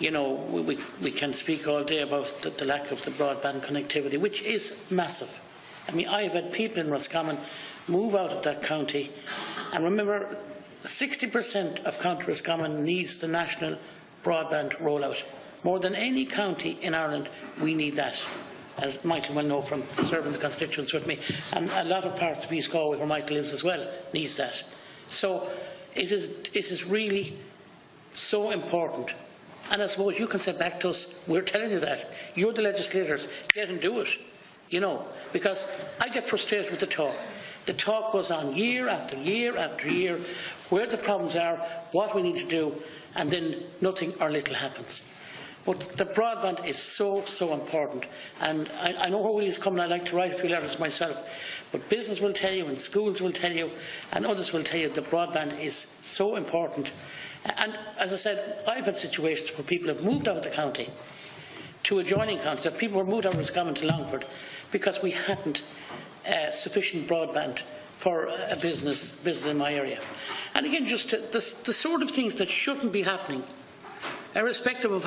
You know, we can speak all day about the lack of the broadband connectivity, which is massive. I mean, I have had people in Roscommon move out of that county, and remember, 60% of County Roscommon needs the national broadband rollout. More than any county in Ireland, we need that, as Michael will know from serving the constituents with me. And a lot of parts of East Galway, where Michael lives as well, needs that. So it is really so important. And I suppose you can say back to us, we're telling you that. You're the legislators, get and do it. You know, because I get frustrated with the talk. The talk goes on year after year after year, where the problems are, what we need to do, and then nothing or little happens. But the broadband is so, so important. And I know where Willie's coming. I like to write a few letters myself. But business will tell you, and schools will tell you, and others will tell you that broadband is so important. And as I said, I've had situations where people have moved out of the county to adjoining counties, that people were moved out of Roscommon to Longford because we hadn't sufficient broadband for a business in my area. And again, just the sort of things that shouldn't be happening, irrespective of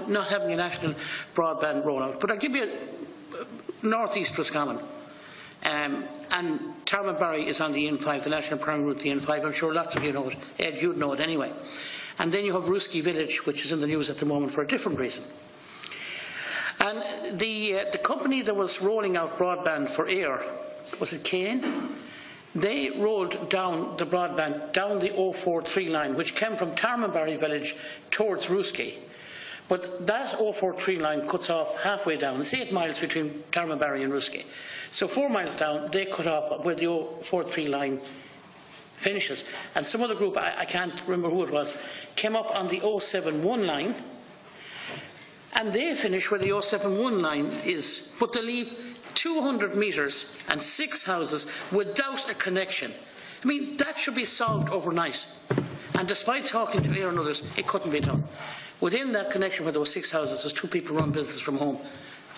not having a national broadband rollout. But I'll give you North East Roscommon. And Tarmabarry is on the N5, the national primary route, the N5. I'm sure lots of you know it. Ed, you'd know it anyway. And then you have Ruski Village, which is in the news at the moment for a different reason. And the company that was rolling out broadband for Ayr, was it Kane? They rolled down the broadband down the 043 line, which came from Tarmabarry Village towards Ruski. But that 043 line cuts off halfway down. It's 8 miles between Tarmabarry and Ruski. So 4 miles down, they cut off where the 043 line finishes. And some other group, I can't remember who it was, came up on the 071 line, and they finish where the 071 line is. But they leave 200 metres and 6 houses without a connection. I mean, that should be solved overnight. And despite talking to Ayr and others, it couldn't be done. Within that connection where there were 6 houses, there's 2 people run business from home.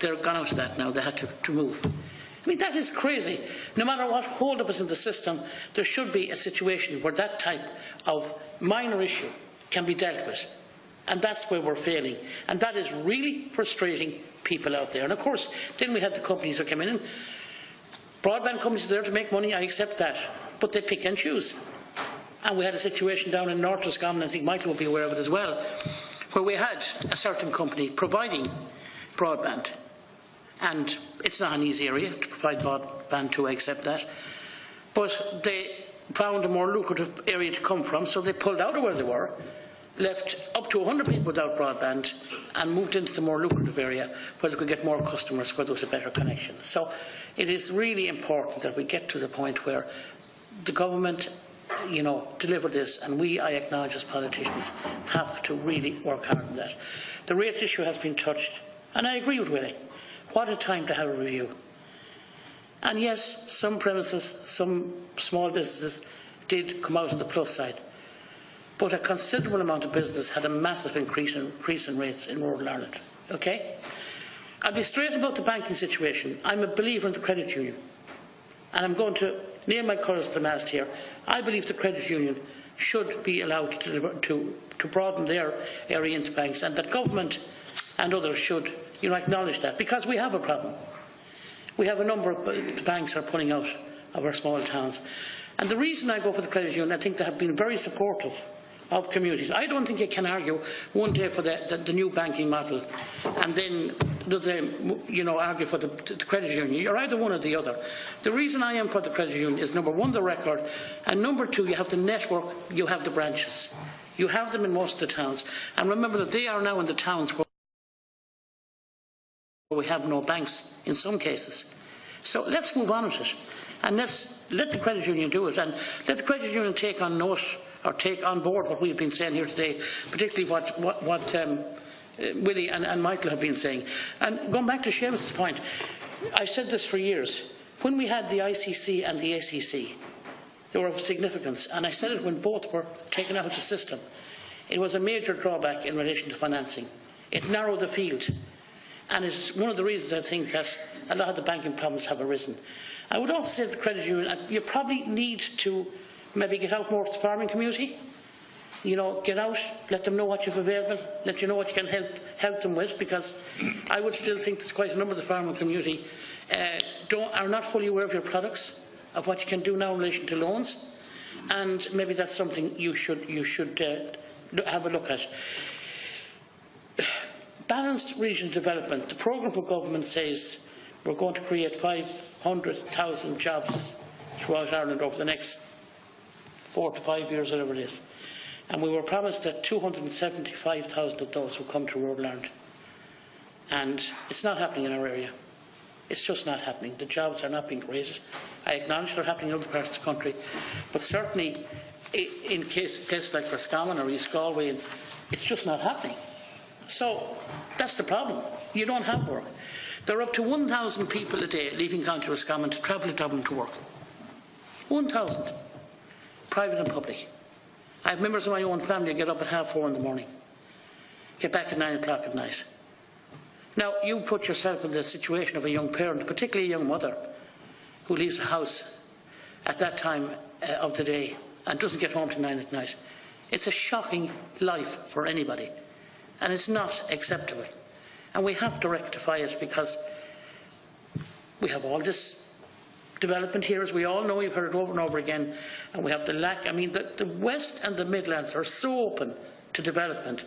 They're gone out of that now. They had to move. I mean, that is crazy. No matter what hold-up is in the system, there should be a situation where that type of minor issue can be dealt with. And that's where we're failing. And that is really frustrating people out there. And of course, then we had the companies that came in. Broadband companies are there to make money, I accept that. But they pick and choose. And we had a situation down in North Roscommon, I think Michael will be aware of it as well, where we had a certain company providing broadband. And it's not an easy area to provide broadband to, I accept that. But they found a more lucrative area to come from, so they pulled out of where they were, left up to 100 people without broadband, and moved into the more lucrative area where they could get more customers, where there was a better connection. So it is really important that we get to the point where the government, you know, deliver this, and we, I acknowledge as politicians, have to really work hard on that. The rates issue has been touched, and I agree with Willie. What a time to have a review. And yes, some premises, some small businesses did come out on the plus side. But a considerable amount of business had a massive increase in rates in rural Ireland. Okay? I'll be straight about the banking situation. I'm a believer in the credit union. And I'm going to nail my colours to the mast here. I believe the credit union should be allowed to broaden their area into banks, and that government and others should, you know, acknowledge that, because we have a problem. We have a number of banks are pulling out of our small towns. And the reason I go for the credit union, I think they have been very supportive of communities. I don't think you can argue one day for the new banking model and then argue for the credit union. You're either one or the other. The reason I am for the credit union is, number one, the record, and number two, you have the network, you have the branches. You have them in most of the towns. And remember that they are now in the towns where we have no banks in some cases. So let's move on with it. And let's let the credit union do it. And let the credit union take on note, or take on board what we've been saying here today, particularly what Willie and Michael have been saying. And going back to Seamus's point, I've said this for years. When we had the ICC and the ACC, they were of significance. And I said it when both were taken out of the system. It was a major drawback in relation to financing. It narrowed the field. And it's one of the reasons I think that a lot of the banking problems have arisen. I would also say to the credit union, you probably need to maybe get out more to the farming community. You know, get out, let them know what you've available, let you know what you can help them with, because I would still think there's quite a number of the farming community are not fully aware of your products, of what you can do now in relation to loans, and maybe that's something you should have a look at. Balanced regional development. The programme for government says we're going to create 500,000 jobs throughout Ireland over the next 4 to 5 years, whatever it is. And we were promised that 275,000 of those will come to rural Ireland. And it's not happening in our area. It's just not happening. The jobs are not being created. I acknowledge they're happening in other parts of the country, but certainly in places like Roscommon or East Galway, it's just not happening. So that's the problem. You don't have work. There are up to 1,000 people a day leaving County Roscommon to travel to Dublin to work. 1,000, private and public. I have members of my own family who get up at 4:30 in the morning, get back at 9 o'clock at night. Now, you put yourself in the situation of a young parent, particularly a young mother, who leaves the house at that time of the day and doesn't get home till 9 at night. It's a shocking life for anybody, and it's not acceptable. And we have to rectify it, because we have all this development here, as we all know. We've heard it over and over again, and we have the lack. I mean, the West and the Midlands are so open to development.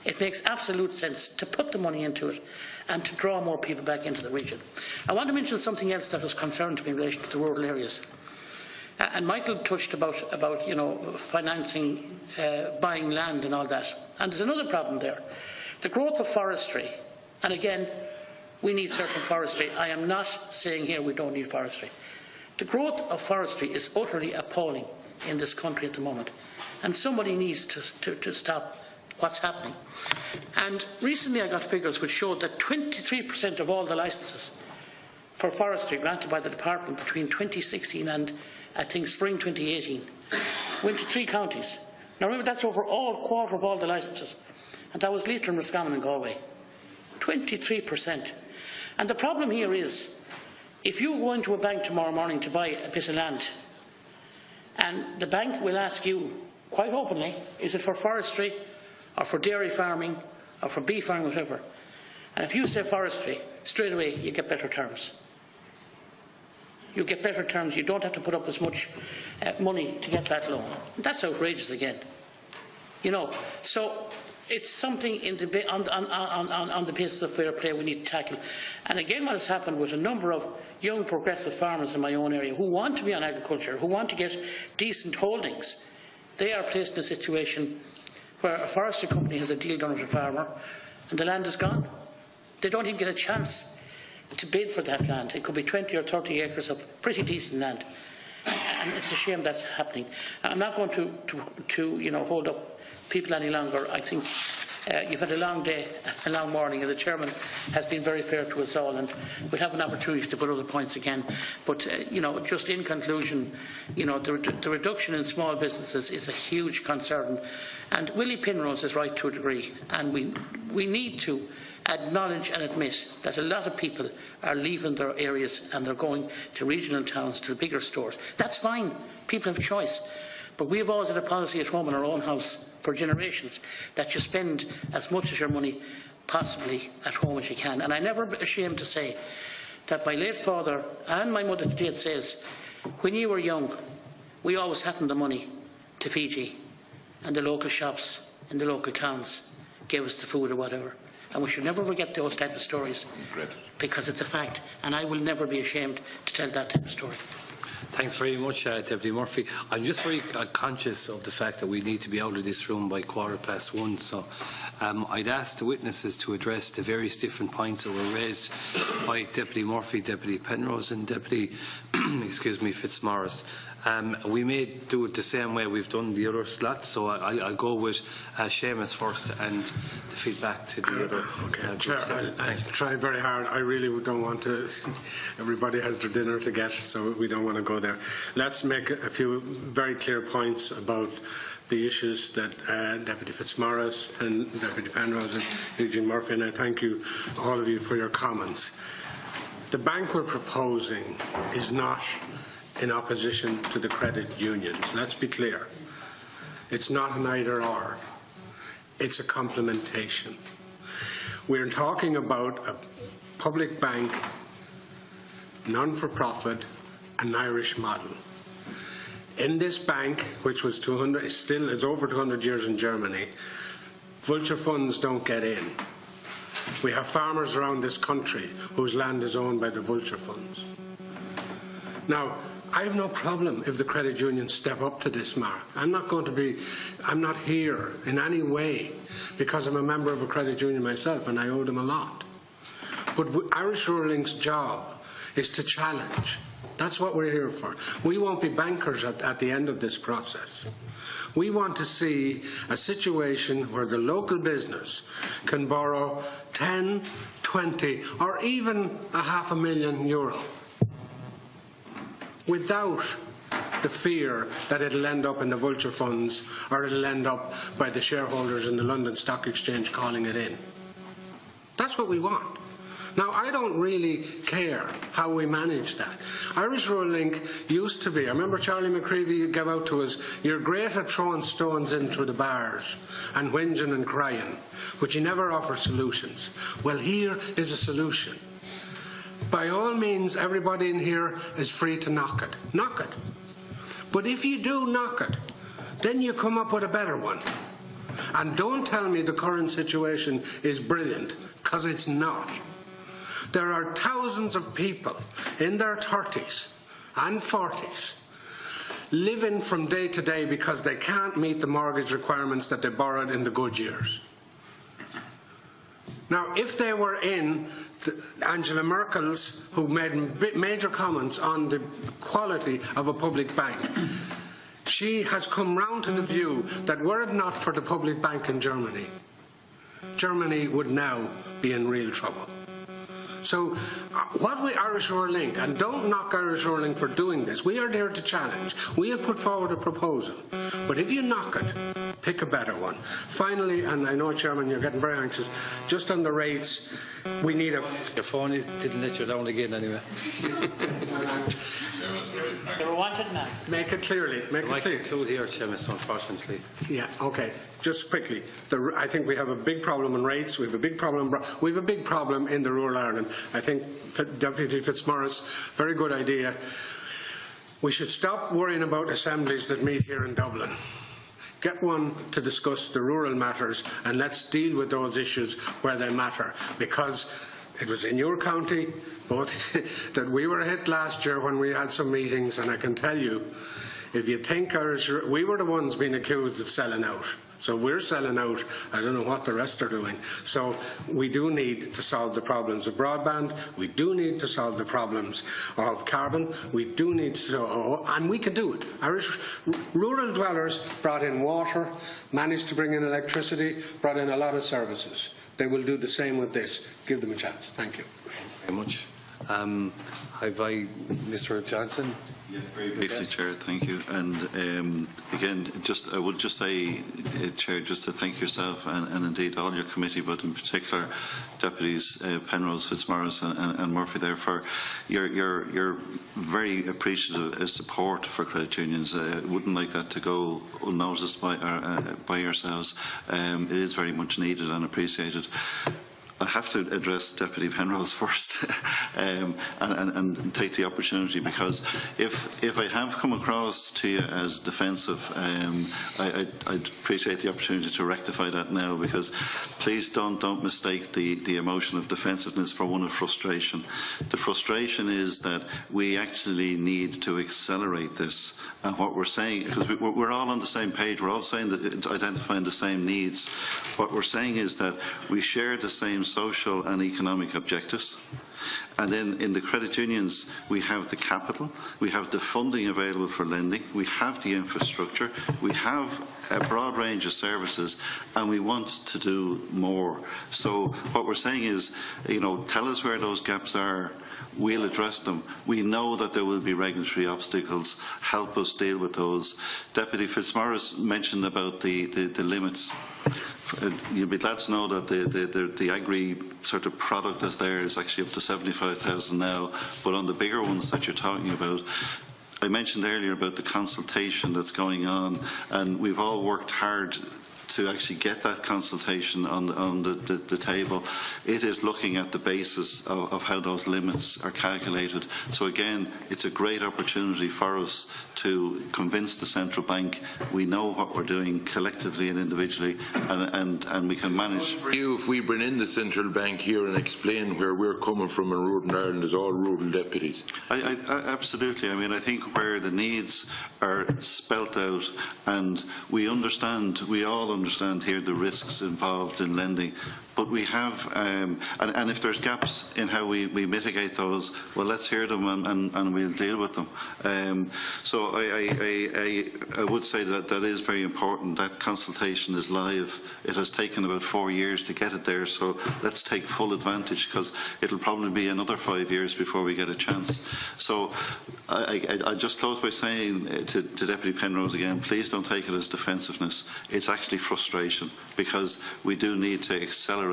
It makes absolute sense to put the money into it and to draw more people back into the region. I want to mention something else that was concerned to me in relation to the rural areas. And Michael touched about you know, financing, buying land and all that. And there's another problem there. The growth of forestry, and again, we need certain forestry. I am not saying here we don't need forestry. The growth of forestry is utterly appalling in this country at the moment, and somebody needs to stop what's happening. And recently I got figures which showed that 23% of all the licences for forestry granted by the department between 2016 and I think spring 2018 went to 3 counties. Now remember, that's over a quarter of all the licences, and that was Leitrim, Roscommon and Galway. 23%. And the problem here is, if you go into a bank tomorrow morning to buy a bit of land, and the bank will ask you quite openly, is it for forestry or for dairy farming or for beef farming, whatever, and if you say forestry, straight away you get better terms. You get better terms. You don't have to put up as much money to get that loan. That's outrageous again. You know, so it's something on the basis of fair play we need to tackle. And again, what has happened with a number of young progressive farmers in my own area who want to be on agriculture, who want to get decent holdings, they are placed in a situation where a forestry company has a deal done with a farmer and the land is gone. They don't even get a chance to bid for that land. It could be 20 or 30 acres of pretty decent land. And it's a shame that's happening. I'm not going to you know, hold up people any longer. I think you've had a long day, a long morning, and the chairman has been very fair to us all, and we have an opportunity to put other points again. But you know, just in conclusion, you know, the reduction in small businesses is a huge concern, and Willie Penrose is right to a degree, and we need to acknowledge and admit that a lot of people are leaving their areas and they're going to regional towns, to the bigger stores. That's fine. People have choice. But we have always had a policy at home in our own house for generations that you spend as much of your money possibly at home as you can. And I'm never ashamed to say that my late father and my mother today says, when you were young, we always hadn't the money to feed you, and the local shops in the local towns gave us the food or whatever. And we should never forget those type of stories, because it's a fact, and I will never be ashamed to tell that type of story. Thanks very much, Deputy Murphy. I'm just very conscious of the fact that we need to be out of this room by 1:15, so I'd ask the witnesses to address the various different points that were raised by Deputy Murphy, Deputy Penrose and Deputy Fitzmaurice. We may do it the same way we've done the other slots, so I'll go with Seamus first and the feedback to the other. Okay, Chair, I'll try very hard. I really don't want to. Everybody has their dinner to get, so we don't want to go there. Let's make a few very clear points about the issues that Deputy Fitzmaurice and Deputy Penrose and Eugene Murphy, and I thank you, all of you, for your comments. The bank we're proposing is not in opposition to the credit unions. Let's be clear. It's not an either-or. It's a complementation. We're talking about a public bank, non-for-profit, an Irish model. In this bank, which was 200, is over 200 years in Germany, vulture funds don't get in. We have farmers around this country whose land is owned by the vulture funds. Now, I have no problem if the credit unions step up to this mark. I'm not here in any way because I'm a member of a credit union myself and I owe them a lot. But Irish Rural Link's job is to challenge. That's what we're here for. We won't be bankers at the end of this process. We want to see a situation where the local business can borrow 10, 20 or even €500,000 without the fear that it'll end up in the vulture funds or it'll end up by the shareholders in the London Stock Exchange calling it in. That's what we want. Now, I don't really care how we manage that. Irish Rural Link used to be, I remember Charlie McCreevy gave out to us, you're great at throwing stones into the bars and whinging and crying, but you never offer solutions. Well, here is a solution. By all means, everybody in here is free to knock it. Knock it. But if you do knock it, then you come up with a better one. And don't tell me the current situation is brilliant, because it's not. There are thousands of people in their 30s and 40s living from day to day because they can't meet the mortgage requirements that they borrowed in the good years. Now, if they were in Angela Merkel's, who made major comments on the quality of a public bank, she has come round to the view that were it not for the public bank in Germany, Germany would now be in real trouble. So what we Irish Rural Link, and don't knock Irish Rural Link for doing this, we are there to challenge. We have put forward a proposal. But if you knock it, pick a better one. Finally, and I know, Chairman, you're getting very anxious, just on the rates, we need a... Your phone didn't let you down again anyway. They were wanted now. Make it clearly. Make it clear. Include here, Chairman, unfortunately. Yeah, okay. Just quickly, I think we have a big problem in rates. We have a big problem. We have a big problem in the rural Ireland. I think Deputy Fitzmaurice, very good idea. We should stop worrying about assemblies that meet here in Dublin. Get one to discuss the rural matters, and let's deal with those issues where they matter, because it was in your county both that we were hit last year when we had some meetings, and I can tell you, if you think we were the ones being accused of selling out. So if we're selling out, I don't know what the rest are doing. So we do need to solve the problems of broadband. We do need to solve the problems of carbon. We do need to, and we can do it. Irish rural dwellers brought in water, managed to bring in electricity, brought in a lot of services. They will do the same with this. Give them a chance. Thank you. Thanks very much. Mr. Johnson? Yeah, very briefly, Chair, thank you. And again, I would just say, Chair, just to thank yourself and indeed all your committee, but in particular Deputies Penrose, Fitzmaurice and Murphy there for your very appreciative support for credit unions. Wouldn't like that to go unnoticed by yourselves. It is very much needed and appreciated. I have to address Deputy Penrose first and take the opportunity, because if I have come across to you as defensive, I'd appreciate the opportunity to rectify that now, because please don't mistake the emotion of defensiveness for one of frustration. The frustration is that we actually need to accelerate this. And what we're saying, because we're all on the same page, we're all saying that it's identifying the same needs. What we're saying is that we share the same social and economic objectives. And then in the credit unions, we have the capital, we have the funding available for lending, we have the infrastructure, we have a broad range of services, and we want to do more. So what we're saying is, tell us where those gaps are. We'll address them. We know that there will be regulatory obstacles. Help us deal with those. Deputy Fitzmaurice mentioned about the limits. You'll be glad to know that the agri sort of product that's there is actually up to 75,000 now, but on the bigger ones that you're talking about, I mentioned earlier about the consultation that's going on, and we've all worked hard to actually get that consultation on the table. It is looking at the basis of how those limits are calculated. So again, it's a great opportunity for us to convince the central bank we know what we're doing collectively and individually, and we can manage. For you, if we bring in the central bank here and explain where we're coming from in Northern Ireland as all rural deputies. Absolutely. I mean, I think where the needs are spelt out, and we all understand here the risks involved in lending, but we have, and if there's gaps in how we mitigate those, well, let's hear them and we'll deal with them. So I would say that that is very important. That consultation is live. It has taken about 4 years to get it there, so let's take full advantage, because it'll probably be another 5 years before we get a chance. So I just close by saying to Deputy Penrose again, please don't take it as defensiveness. It's actually frustration, because we do need to accelerate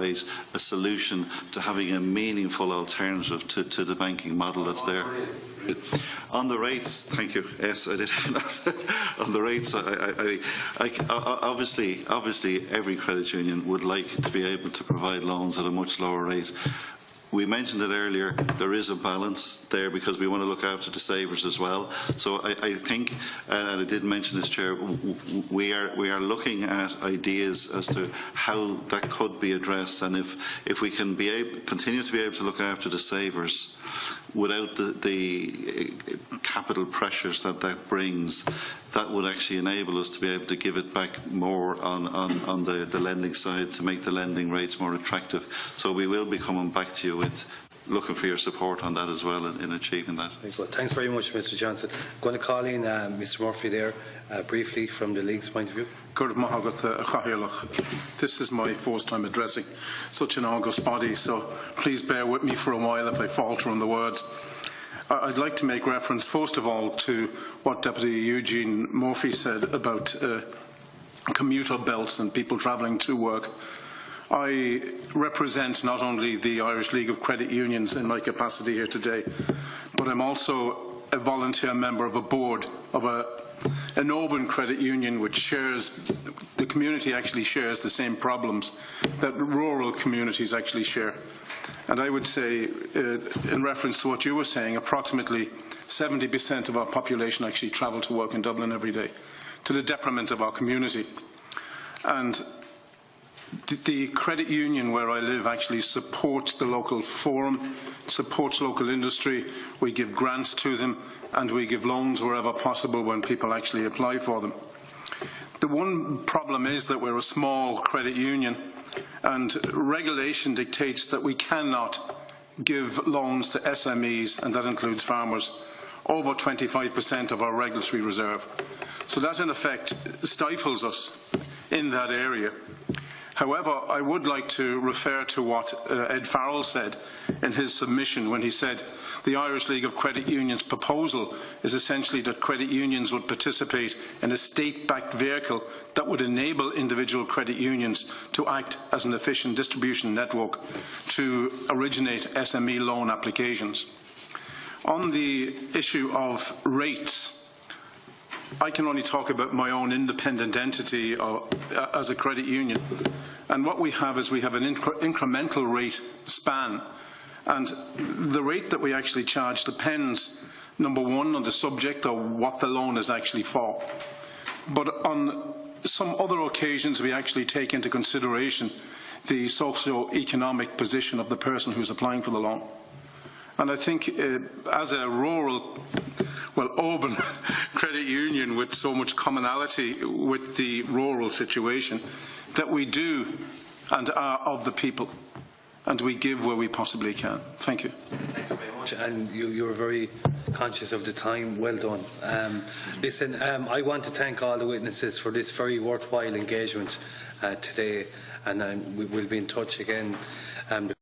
a solution to having a meaningful alternative to the banking model that's there. On the rates, thank you. Yes, I did. On the rates, obviously every credit union would like to be able to provide loans at a much lower rate. We mentioned it earlier, there is a balance there because we want to look after the savers as well. So I think, and I did mention this, Chair, we are looking at ideas as to how that could be addressed, and if we can continue to be able to look after the savers without the capital pressures that brings, that would actually enable us to be able to give it back more on the lending side to make the lending rates more attractive. So we will be coming back to you with looking for your support on that as well in achieving that. Very good. Thanks very much, Mr. Johnson. I'm going to call in Mr. Murphy there briefly from the League's point of view. This is my first time addressing such an august body, so please bear with me for a while if I falter on the words. I'd like to make reference first of all to what Deputy Eugene Murphy said about commuter belts and people travelling to work. I represent not only the Irish League of Credit Unions in my capacity here today, but I'm also a volunteer member of a board of an urban credit union which shares, the community actually shares the same problems that rural communities actually share. And I would say, in reference to what you were saying, approximately 70% of our population actually travel to work in Dublin every day, to the detriment of our community. And the credit union where I live actually supports the local forum, supports local industry. We give grants to them and we give loans wherever possible when people actually apply for them. The one problem is that we're a small credit union and regulation dictates that we cannot give loans to SMEs, and that includes farmers, over 25% of our regulatory reserve. So that in effect stifles us in that area. However, I would like to refer to what Ed Farrell said in his submission when he said the Irish League of Credit Unions proposal is essentially that credit unions would participate in a state-backed vehicle that would enable individual credit unions to act as an efficient distribution network to originate SME loan applications. On the issue of rates, I can only talk about my own independent entity as a credit union. And what we have is we have an incremental rate span. And the rate that we actually charge depends, number one, on the subject or what the loan is actually for. But on some other occasions, we actually take into consideration the socio-economic position of the person who's applying for the loan. And I think as a rural, urban credit union with so much commonality with the rural situation, that we do and are of the people, and we give where we possibly can. Thank you. Thanks very much. And you were very conscious of the time. Well done. Listen, I want to thank all the witnesses for this very worthwhile engagement today, and we will be in touch again. The